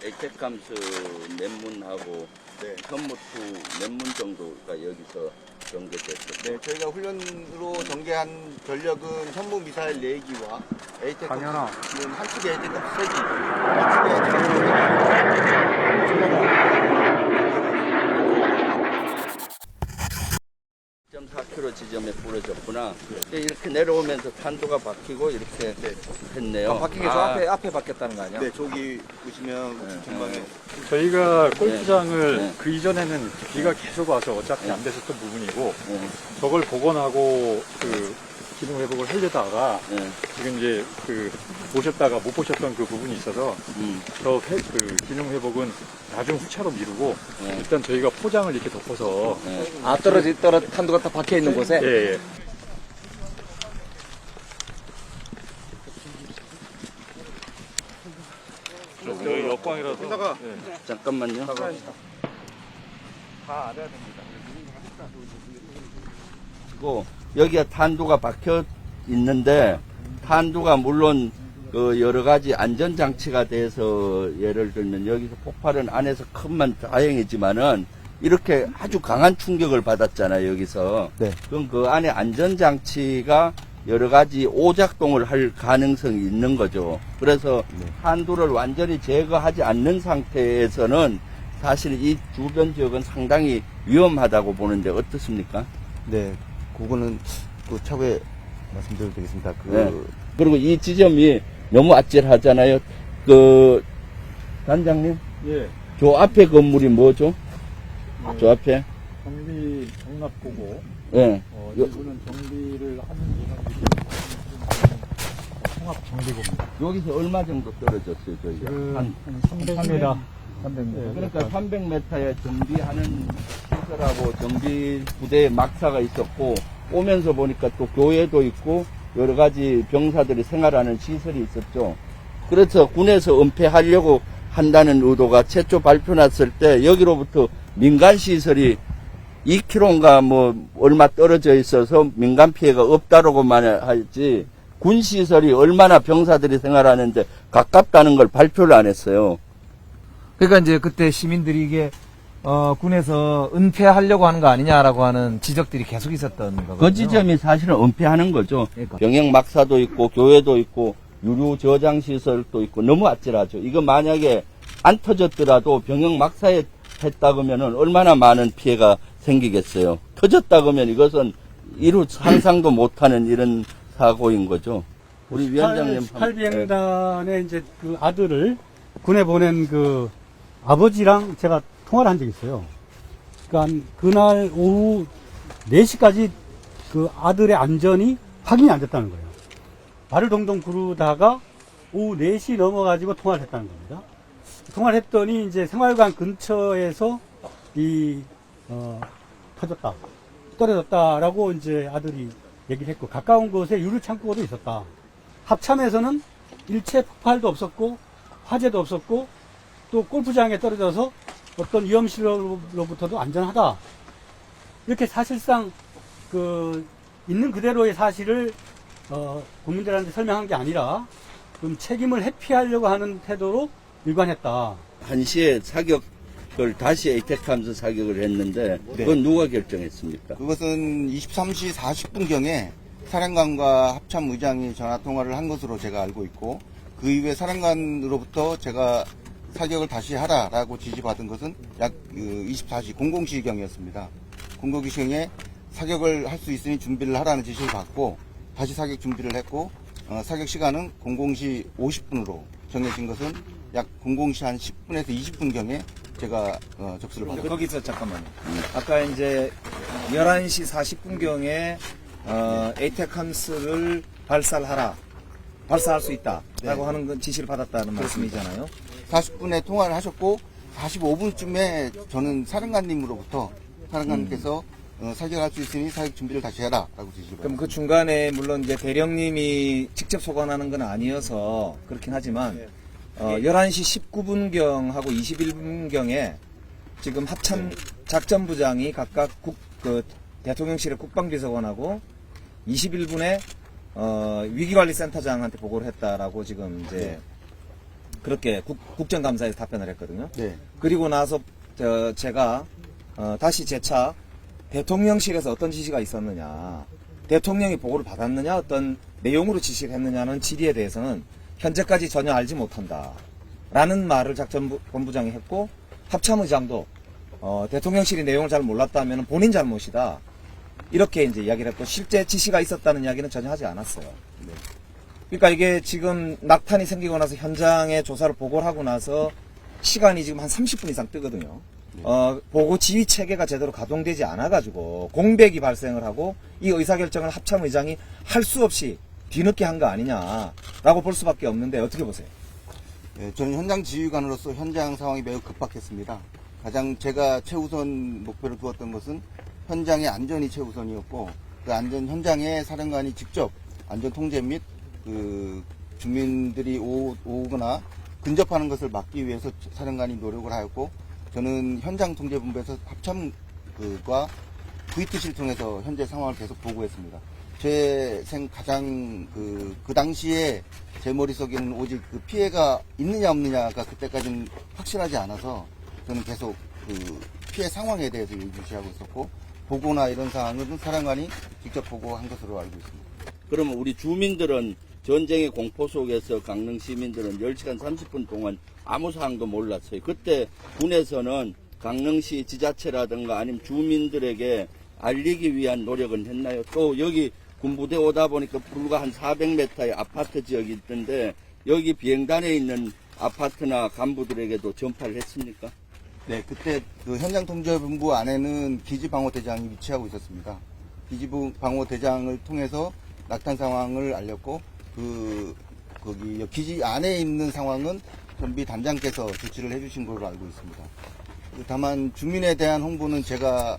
에이텍감스 몇 문하고 네. 현무투 몇 문 정도가 여기서 전개됐었죠? 네, 저희가 훈련으로 전개한 전력은 현무 미사일 4기와 에이텍감스는 한 축에 에이텍감스 4km 지점에 부러졌구나. 이렇게 내려오면서 탄도가 바뀌고 이렇게 했네요. 바뀐 게 저 앞에 바뀌었다는 거 아니야? 네, 저기 보시면 전방에 저희가 골프장을 네. 그 이전에는 비가 계속 와서 어차피 안 됐었던 부분이고 네. 저걸 복원하고 그 기능 회복을 하려다가 네. 지금 이제 그 보셨다가 못 보셨던 그 부분이 있어서 그 기능 회복은 나중 후차로 미루고 네. 일단 저희가 포장을 이렇게 덮어서 네. 탄도가 다 박혀 있는 곳에? 예, 예. 여기 역광이라서 잠깐만요. 다 알아야 됩니다. 그리고 여기가 탄두가 박혀 있는데 탄두가 물론 그 여러 가지 안전 장치가 돼서 예를 들면 여기서 폭발은 안 해서 큰만 다행이지만은 이렇게 아주 강한 충격을 받았잖아요 여기서. 네. 그럼 그 안에 안전 장치가 여러 가지 오작동을 할 가능성이 있는 거죠. 그래서 탄두를 완전히 제거하지 않는 상태에서는 사실 이 주변 지역은 상당히 위험하다고 보는데 어떻습니까? 네, 그거는 그 차후에 말씀드려도 되겠습니다. 네. 그리고 이 지점이 너무 아찔하잖아요. 그 단장님, 예. 저 앞에 건물이 뭐죠? 저 앞에? 정비 정납고고 예. 이분은 정비를 하는 통합 정비고입니다. 여기서 얼마 정도 떨어졌어요, 저희가? 한 300m. 300m. 그러니까 300m에 정비하는 시설하고 정비 부대에 막사가 있었고 오면서 보니까 또 교회도 있고 여러 가지 병사들이 생활하는 시설이 있었죠. 그래서 군에서 은폐하려고 한다는 의도가 최초 발표 났을 때 여기로부터 민간 시설이 2km인가 뭐 얼마 떨어져 있어서 민간 피해가 없다라고만 하지 군 시설이 얼마나 병사들이 생활하는데 가깝다는 걸 발표를 안 했어요. 그러니까 이제 그때 시민들이 이게 군에서 은폐하려고 하는 거 아니냐라고 하는 지적들이 계속 있었던 거거든요. 그 지점이 사실은 은폐하는 거죠. 그러니까. 병영 막사도 있고 교회도 있고 유류 저장 시설도 있고 너무 아찔하죠. 이거 만약에 안 터졌더라도 병영 막사에 했다 그러면은 얼마나 많은 피해가 생기겠어요. 터졌다 그러면 이것은 이루 상상도 못하는 이런 사고인 거죠. 우리 위원장님 18비행단의 이제 그 아들을 군에 보낸 그 아버지랑 제가 통화를 한 적이 있어요. 그러니까 그날 오후 4시까지 그 아들의 안전이 확인이 안 됐다는 거예요. 발을 동동 구르다가 오후 4시 넘어가지고 통화를 했다는 겁니다. 통화를 했더니 이제 생활관 근처에서 터졌다, 떨어졌다라고 이제 아들이 얘기를 했고, 가까운 곳에 유류 창고도 있었다. 합참에서는 일체 폭발도 없었고, 화재도 없었고, 또 골프장에 떨어져서 어떤 위험시설로부터도 안전하다. 이렇게 사실상 있는 그대로의 사실을 국민들한테 설명한 게 아니라 좀 책임을 회피하려고 하는 태도로 일관했다. 1시에 사격을 다시 에이텍함스 사격을 했는데 그건 누가 결정했습니까? 그것은 23시 40분경에 사령관과 합참의장이 전화통화를 한 것으로 제가 알고 있고 그 이후에 사령관으로부터 제가 사격을 다시 하라라고 지시받은 것은 약 24시 00시경이었습니다. 00시경에 사격을 할 수 있으니 준비를 하라는 지시를 받고 다시 사격 준비를 했고 사격 시간은 00시 50분으로 정해진 것은 약 00시 한 10분에서 20분경에 제가 접수를 받았습니다. 거기서 잠깐만요. 아까 이제 11시 40분경에 에이텍함스를 발사할 수 있다라고 네. 하는 건 지시를 받았다는 말씀이잖아요. 40분에 통화를 하셨고 45분쯤에 저는 사령관님께서 사격할 수 있으니 사격 준비를 다시 해라라고 지시를 그럼 받았습니다. 그 중간에 물론 이제 대령님이 직접 소관하는 건 아니어서 그렇긴 하지만 11시 19분경하고 21분경에 지금 합참 작전부장이 각각 대통령실의 국방비서관하고 21분에 위기관리센터장한테 보고를 했다라고 지금 이제 그렇게 국정감사에서 답변을 했거든요. 네. 그리고 나서 제가 다시 재차 대통령실에서 어떤 지시가 있었느냐, 대통령이 보고를 받았느냐, 어떤 내용으로 지시를 했느냐는 질의에 대해서는 현재까지 전혀 알지 못한다 라는 말을 작전본부장이 했고, 합참의장도 대통령실이 내용을 잘 몰랐다면 본인 잘못이다 이렇게 이제 이야기를 했고, 실제 지시가 있었다는 이야기는 전혀 하지 않았어요. 네. 그러니까 이게 지금 낙탄이 생기고 나서 현장에 조사를 보고를 하고 나서 시간이 지금 한 30분 이상 뜨거든요. 보고 지휘 체계가 제대로 가동되지 않아가지고 공백이 발생을 하고 이 의사결정을 합참의장이 할 수 없이 뒤늦게 한 거 아니냐라고 볼 수밖에 없는데 어떻게 보세요? 네, 저는 현장 지휘관으로서 현장 상황이 매우 급박했습니다. 가장 제가 최우선 목표를 두었던 것은 현장의 안전이 최우선이었고, 그 안전 현장에 사령관이 직접 안전 통제 및 그 주민들이 오거나 근접하는 것을 막기 위해서 사령관이 노력을 하였고, 저는 현장 통제본부에서 합참과 VTC를 통해서 현재 상황을 계속 보고했습니다. 제 가장 그 당시에 제 머릿속에는 오직 그 피해가 있느냐 없느냐가 그때까지는 확실하지 않아서 저는 계속 그 피해 상황에 대해서 예의주시하고 있었고, 보고나 이런 사항은 사령관이 직접 보고한 것으로 알고 있습니다. 그러면 우리 주민들은 전쟁의 공포 속에서 강릉 시민들은 10시간 30분 동안 아무 사항도 몰랐어요. 그때 군에서는 강릉시 지자체라든가 아니면 주민들에게 알리기 위한 노력은 했나요? 또 여기 군부대 오다 보니까 불과 한 400m의 아파트 지역이 있던데 여기 비행단에 있는 아파트나 간부들에게도 전파를 했습니까? 네, 그때 그 현장 통제본부 안에는 기지방어대장이 위치하고 있었습니다. 기지방어대장을 통해서 낙탄 상황을 알렸고, 거기 기지 안에 있는 상황은 전비 단장께서 조치를 해주신 걸로 알고 있습니다. 다만 주민에 대한 홍보는 제가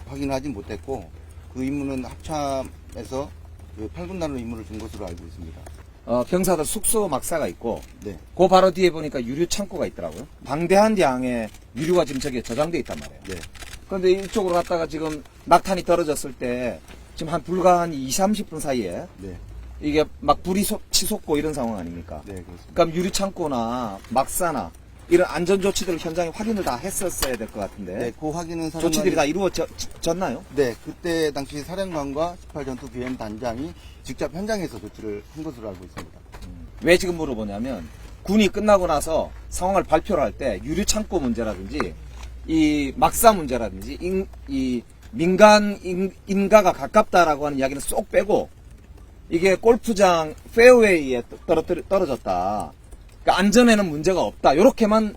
확인하지 못했고, 그 임무는 합참에서 그 8군단으로 임무를 준 것으로 알고 있습니다. 병사들 숙소 막사가 있고, 네. 그 바로 뒤에 보니까 유류 창고가 있더라고요. 방대한 양의 유류가 지금 저기에 저장돼 있단 말이에요. 네. 그런데 이쪽으로 갔다가 지금 낙탄이 떨어졌을 때 지금 불과 한 20-30분 사이에 네. 이게 막 불이 치솟고 이런 상황 아닙니까? 네, 그렇습니다. 그럼 유류 창고나 막사나 이런 안전 조치들을 현장에 확인을 다 했었어야 될 것 같은데. 네, 그 확인은 조치들이 다 이루어졌나요? 네, 그때 당시 사령관과 18전투 BM 단장이 직접 현장에서 조치를 한 것으로 알고 있습니다. 왜 지금 물어보냐면 군이 끝나고 나서 상황을 발표를 할 때 유류 창고 문제라든지 이 막사 문제라든지 이 민간 인가가 가깝다라고 하는 이야기는 쏙 빼고 이게 골프장 페어웨이에 떨어졌다. 그러니까 안전에는 문제가 없다. 이렇게만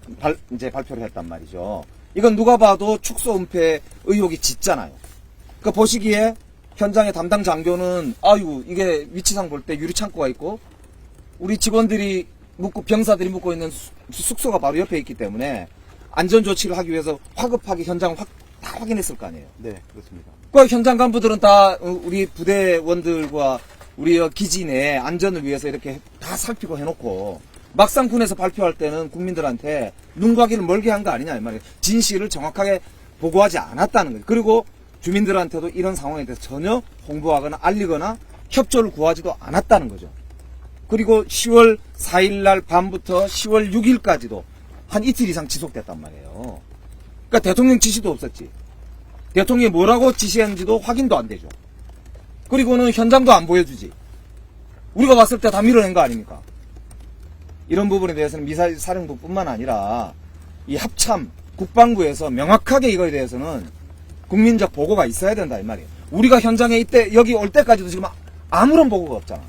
이제 발표를 했단 말이죠. 이건 누가 봐도 축소 은폐 의혹이 짙잖아요. 그러니까 보시기에 현장의 담당 장교는 아유 이게 위치상 볼 때 유리 창고가 있고 우리 직원들이 병사들이 묵고 있는 숙소가 바로 옆에 있기 때문에 안전 조치를 하기 위해서 화급하게 현장을 다 확인했을 거 아니에요. 네, 그렇습니다. 그 현장 간부들은 다 우리 부대원들과 우리 기지 내 안전을 위해서 이렇게 다 살피고 해놓고 막상 군에서 발표할 때는 국민들한테 눈과 귀를 멀게 한 거 아니냐 이 말이에요. 진실을 정확하게 보고하지 않았다는 거예요. 그리고 주민들한테도 이런 상황에 대해서 전혀 홍보하거나 알리거나 협조를 구하지도 않았다는 거죠. 그리고 10월 4일 날 밤부터 10월 6일까지도 한 이틀 이상 지속됐단 말이에요. 그러니까 대통령 지시도 없었지. 대통령이 뭐라고 지시했는지도 확인도 안 되죠. 그리고는 현장도 안 보여주지. 우리가 봤을 때 다 밀어낸 거 아닙니까? 이런 부분에 대해서는 미사일 사령부뿐만 아니라 이 합참 국방부에서 명확하게 이거에 대해서는 국민적 보고가 있어야 된다 이 말이에요. 우리가 현장에 여기 올 때까지도 지금 아무런 보고가 없잖아.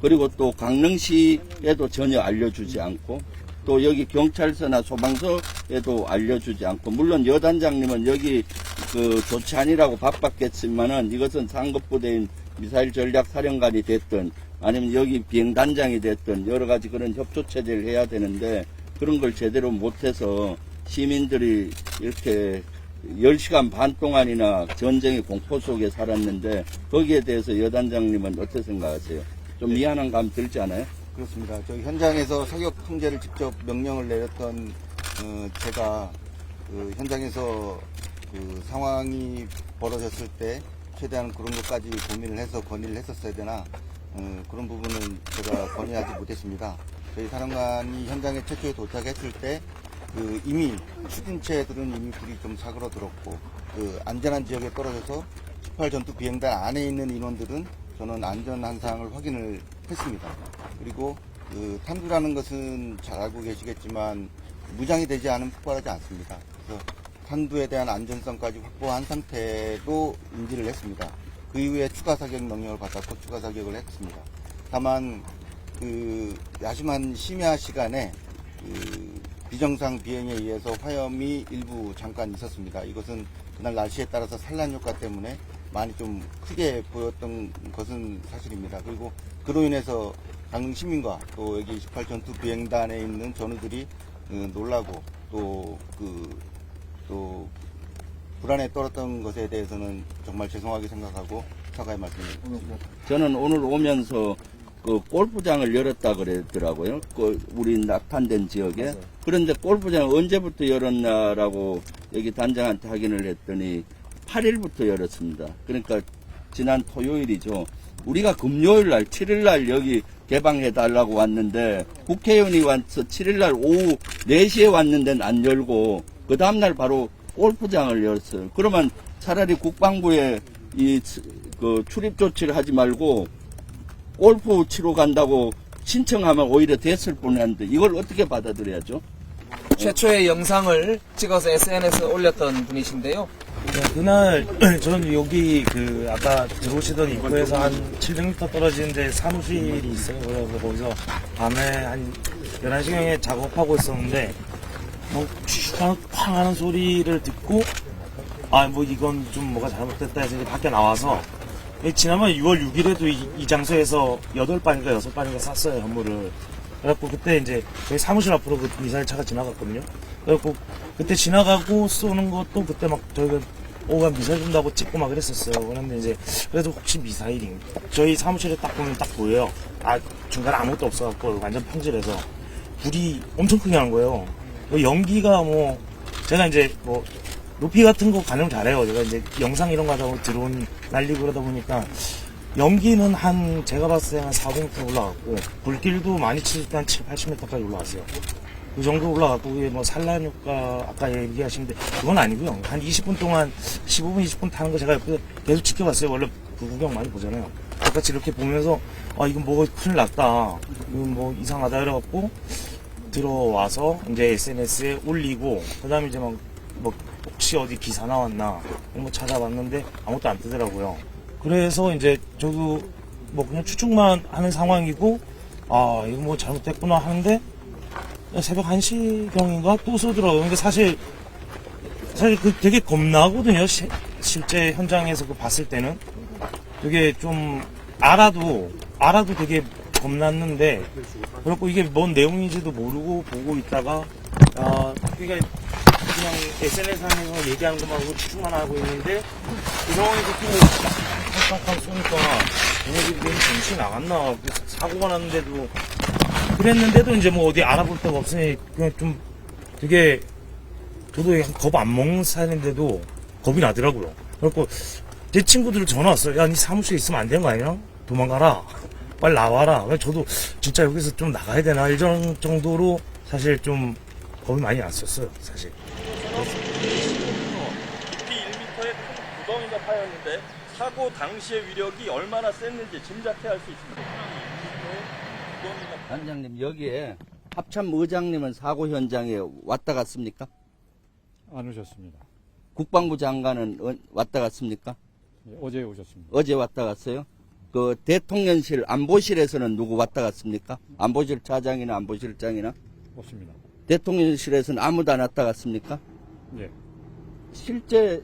그리고 또 강릉시에도 전혀 알려주지 않고 또 여기 경찰서나 소방서에도 알려주지 않고 물론 여단장님은 여기 그 조치안이라고 바빴겠지만은 이것은 상급부대인 미사일 전략사령관이 됐든 아니면 여기 비행단장이 됐든 여러 가지 그런 협조체제를 해야 되는데 그런 걸 제대로 못해서 시민들이 이렇게 10시간 반 동안이나 전쟁의 공포 속에 살았는데 거기에 대해서 여단장님은 어떻게 생각하세요? 좀 미안한 감 들지 않아요? 그렇습니다. 저희 현장에서 사격 통제를 직접 명령을 내렸던 제가 그 현장에서 그 상황이 벌어졌을 때 최대한 그런 것까지 고민을 해서 건의를 했었어야 되나 그런 부분은 제가 건의하지 못했습니다. 저희 사령관이 현장에 최초에 도착했을 때 이미 추진체들은 이미 불이 좀 사그러들었고 안전한 지역에 떨어져서 18 전투 비행단 안에 있는 인원들은 저는 안전한 사항을 확인을 했습니다. 그리고 탄두라는 것은 잘 알고 계시겠지만 무장이 되지 않으면 폭발하지 않습니다. 그래서 탄두에 대한 안전성까지 확보한 상태로 인지를 했습니다. 그 이후에 추가 사격 명령을 받았고 추가 사격을 했습니다. 다만 야심한 심야 시간에 비정상 비행에 의해서 화염이 일부 잠깐 있었습니다. 이것은 그날 날씨에 따라서 산란 효과 때문에 많이 좀 크게 보였던 것은 사실입니다. 그리고 그로 인해서 강릉 시민과 또 여기 18 전투 비행단에 있는 전우들이 놀라고 또 불안에 떨었던 것에 대해서는 정말 죄송하게 생각하고 사과의 말씀드립니다. 저는 오늘 오면서 그 골프장을 열었다 그랬더라고요. 우리 낙탄된 지역에. 맞아요. 그런데 골프장 언제부터 열었나라고 여기 단장한테 확인을 했더니 8일부터 열었습니다. 그러니까 지난 토요일이죠. 우리가 금요일 날, 7일 날 여기 개방해 달라고 왔는데 국회의원이 와서 7일 날 오후 4시에 왔는데 안 열고 그 다음날 바로 골프장을 열었어요. 그러면 차라리 국방부에 출입 조치를 하지 말고 골프 치러 간다고 신청하면 오히려 됐을 뻔한데 이걸 어떻게 받아들여야죠? 최초의 영상을 찍어서 SNS에 올렸던 분이신데요. 네, 그날 저는 여기 아까 들어오시던 입구에서 한 700m 떨어지는데 사무실이 있어요. 그래서 거기서 밤에 한 11시경에 작업하고 있었는데 쾅 하는 소리를 듣고 이건 좀 뭐가 잘못됐다 해서 이제 밖에 나와서 지난번 6월 6일에도 이 장소에서 8발인가 6발인가 쐈어요, 현무를. 그래갖고 그때 이제 저희 사무실 앞으로 그 미사일 차가 지나갔거든요. 그래갖고 그때 지나가고 쏘는 것도 그때 막 저희가 오가 미사일 준다고 찍고 막 그랬었어요. 그런데 이제 그래도 혹시 미사일인가? 저희 사무실에 딱 보면 딱 보여요. 중간에 아무것도 없어갖고 완전 평질해서 불이 엄청 크게 난 거예요. 연기가 제가 이제 높이 같은 거 가능 잘해요. 제가 이제 영상 이런 거 하다 보면 드론 날리고 그러다 보니까 연기는 제가 봤을 때 한 400m 올라갔고, 불길도 많이 칠 때 한 7, 80m까지 올라갔어요. 그 정도 올라갔고, 그게 산란 효과, 아까 얘기하시는데, 그건 아니고요. 한 20분 동안, 15분, 20분 타는 거 제가 옆에서 계속 지켜봤어요. 원래 구경 많이 보잖아요. 똑같이 이렇게 보면서, 이건 큰일 났다. 이건 이상하다. 이래갖고, 들어와서, 이제 SNS에 올리고, 그 다음에 이제 혹시 어디 기사 나왔나, 찾아봤는데, 아무것도 안 뜨더라고요. 그래서 이제 저도 그냥 추측만 하는 상황이고, 이거 잘못됐구나 하는데, 새벽 1시경인가 또 쏘더라고요. 근데 사실 되게 겁나거든요. 실제 현장에서 봤을 때는. 되게 좀, 알아도 되게 겁났는데, 그렇고 이게 뭔 내용인지도 모르고 보고 있다가, 그러니까 그냥 SNS상에서 얘기하는 것만 추측만 하고 있는데, 이 상황에서 또 팡팡팡 쏘니까 얘네들이 너무 정신이 나갔나. 사고가 났는데도 그랬는데도 이제 어디 알아볼 데가 없으니 그냥 좀 되게 저도 겁 안 먹는 스타일인데도 겁이 나더라고요. 그래갖고 제 친구들 전화 왔어요. 야, 니 사무실에 있으면 안 되는 거 아니야? 도망가라. 빨리 나와라. 그래서 저도 진짜 여기서 좀 나가야 되나 이런 정도로 사실 좀 겁이 많이 났었어요. 사실. 깊이 1m의 큰 구덩이가 파였는데 사고 당시의 위력이 얼마나 셌는지 짐작해 할 수 있습니다. 단장님, 여기에 합참 의장님은 사고 현장에 왔다 갔습니까? 안 오셨습니다. 국방부 장관은 왔다 갔습니까? 어제 오셨습니다. 어제 왔다 갔어요? 그 대통령실 안보실에서는 누구 왔다 갔습니까? 안보실 차장이나 안보실장이나? 없습니다. 대통령실에서는 아무도 안 왔다 갔습니까? 예. 실제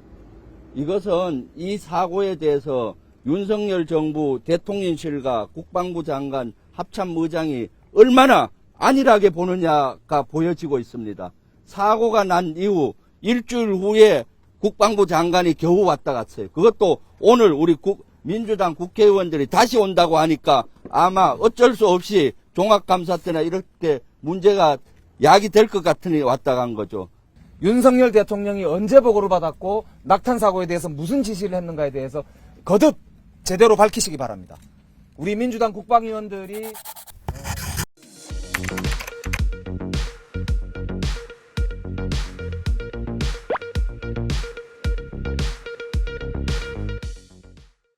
이것은 이 사고에 대해서 윤석열 정부 대통령실과 국방부 장관 합참의장이 얼마나 안일하게 보느냐가 보여지고 있습니다. 사고가 난 이후 일주일 후에 국방부 장관이 겨우 왔다 갔어요. 그것도 오늘 우리 민주당 국회의원들이 다시 온다고 하니까 아마 어쩔 수 없이 종합감사 때나 이렇게 문제가 야기될 것 같으니 왔다 간 거죠. 윤석열 대통령이 언제 보고를 받았고 낙탄 사고에 대해서 무슨 지시를 했는가에 대해서 거듭 제대로 밝히시기 바랍니다. 우리 민주당 국방위원들이